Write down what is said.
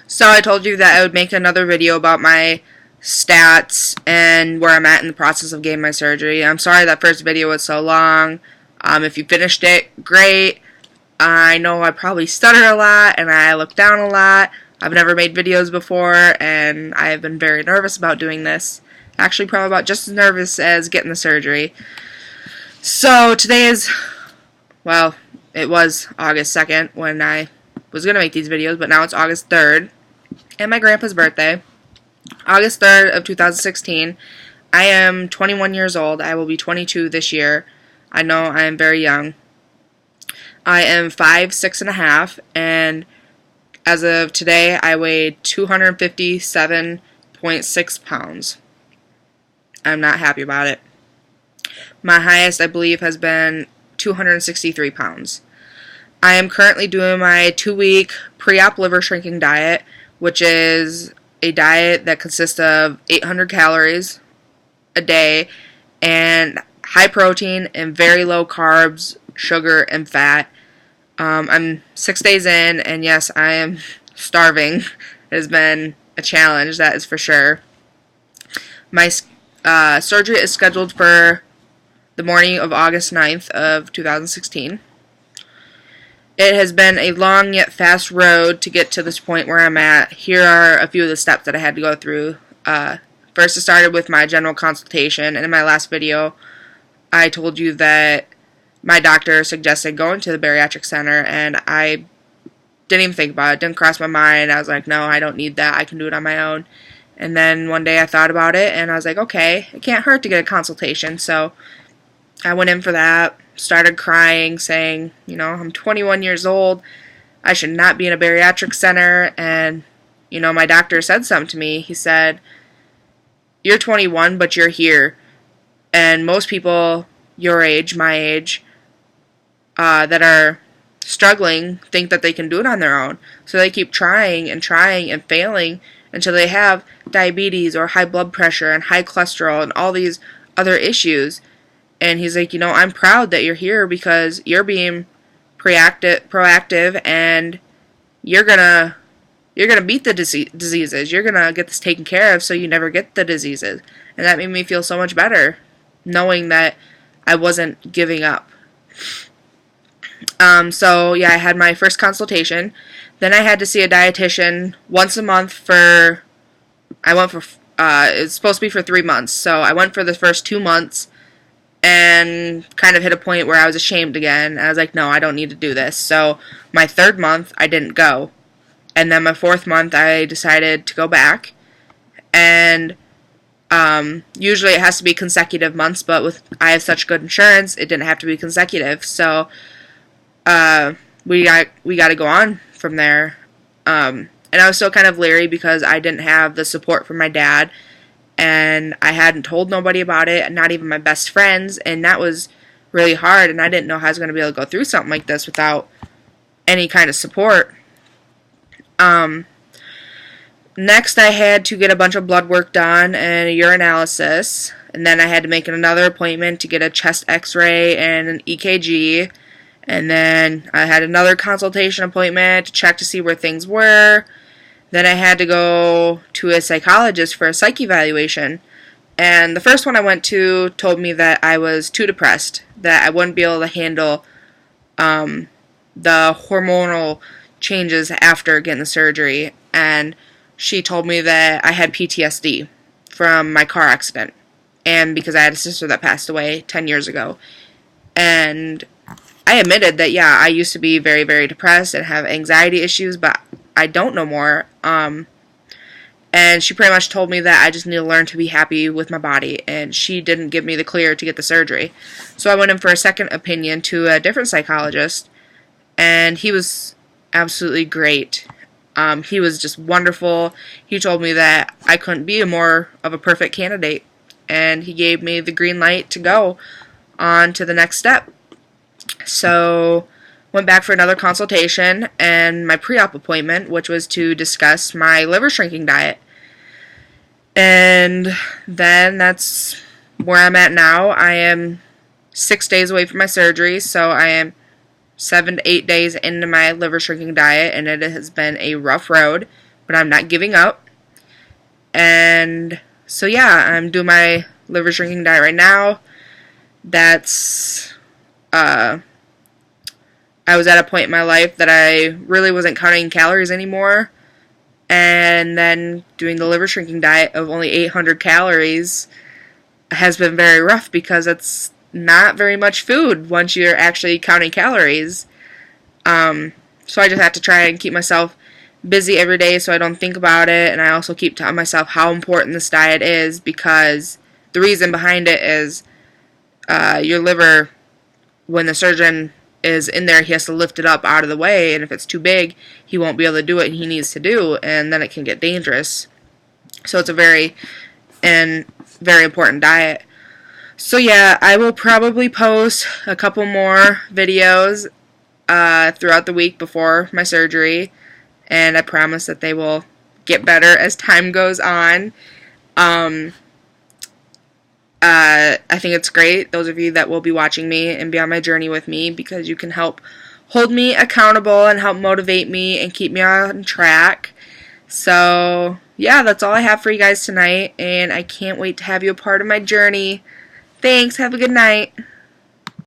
So I told you that I would make another video about my stats and where I'm at in the process of getting my surgery. I'm sorry that first video was so long. If you finished it, great. I know I probably stutter a lot and I look down a lot. I've never made videos before and I have been very nervous about doing this. Actually, probably about just as nervous as getting the surgery. So today is, well, it was August 2nd when I was going to make these videos, but now it's August 3rd. And my grandpa's birthday, August 3rd of 2016. I am 21 years old. I will be 22 this year. I know I am very young. I am 5'6½", and as of today, I weigh 257.6 pounds. I'm not happy about it. My highest, I believe, has been 263 pounds. I am currently doing my 2-week pre-op liver shrinking diet, which is a diet that consists of 800 calories a day and high protein and very low carbs, sugar, and fat. I'm 6 days in, and yes, I am starving. It has been a challenge, that is for sure. My surgery is scheduled for the morning of August 9th of 2016. It has been a long yet fast road to get to this point where I'm at. Here are a few of the steps that I had to go through. First, it started with my general consultation, and in my last video, I told you that my doctor suggested going to the bariatric center, and I didn't even think about it. It didn't cross my mind. I was like, no, I don't need that. I can do it on my own. And then one day I thought about it, and I was like, okay, it can't hurt to get a consultation. So I went in for that, started crying, saying, I'm 21 years old. I should not be in a bariatric center. And, my doctor said something to me. He said, you're 21, but you're here. And most people your age, my age, that are struggling think that they can do it on their own. So they keep trying and failing until they have diabetes or high blood pressure and high cholesterol and all these other issues. And he's like, I'm proud that you're here because you're being proactive, and you're gonna beat the diseases. You're gonna get this taken care of so you never get the diseases. And that made me feel so much better, knowing that I wasn't giving up. So yeah, I had my first consultation. Then I had to see a dietitian once a month it's supposed to be for 3 months. So I went for the first 2 months and kind of hit a point where I was ashamed again. I was like, no, I don't need to do this. So my 3rd month, I didn't go. And then my 4th month, I decided to go back. And usually it has to be consecutive months, but I have such good insurance, it didn't have to be consecutive. So we got to go on from there. And I was still kind of leery because I didn't have the support from my dad, and I hadn't told nobody about it, not even my best friends, and that was really hard, and I didn't know how I was going to be able to go through something like this without any kind of support. Next, I had to get a bunch of blood work done and a urinalysis, and then I had to make another appointment to get a chest x-ray and an EKG, and then I had another consultation appointment to check to see where things were. Then I had to go to a psychologist for a psych evaluation, and the first one I went to told me that I was too depressed, that I wouldn't be able to handle the hormonal changes after getting the surgery, and she told me that I had PTSD from my car accident, and because I had a sister that passed away 10 years ago. And I admitted that, yeah, I used to be very, very depressed and have anxiety issues, but I don't no more. And she pretty much told me that I just need to learn to be happy with my body, and she didn't give me the clear to get the surgery. So I went in for a second opinion to a different psychologist, and he was absolutely great. He was just wonderful. He told me that I couldn't be more of a perfect candidate, and he gave me the green light to go on to the next step. So went back for another consultation and my pre-op appointment, which was to discuss my liver shrinking diet. And then that's where I'm at now. I am 6 days away from my surgery, so I am 7 to 8 days into my liver shrinking diet, and it has been a rough road, but I'm not giving up. And so yeah, I'm doing my liver shrinking diet right now. That's I was at a point in my life that I really wasn't counting calories anymore, and then doing the liver shrinking diet of only 800 calories has been very rough because it's not very much food once you're actually counting calories. So I just have to try and keep myself busy every day so I don't think about it, and I also keep telling myself how important this diet is, because the reason behind it is your liver, when the surgeon is in there, he has to lift it up out of the way, and if it's too big, he won't be able to do what he needs to do, and then it can get dangerous. So it's a very important diet. So yeah, I will probably post a couple more videos throughout the week before my surgery, and I promise that they will get better as time goes on. I think it's great, those of you that will be watching me and be on my journey with me, because you can help hold me accountable and help motivate me and keep me on track. So yeah, that's all I have for you guys tonight, and I can't wait to have you a part of my journey. Thanks, have a good night.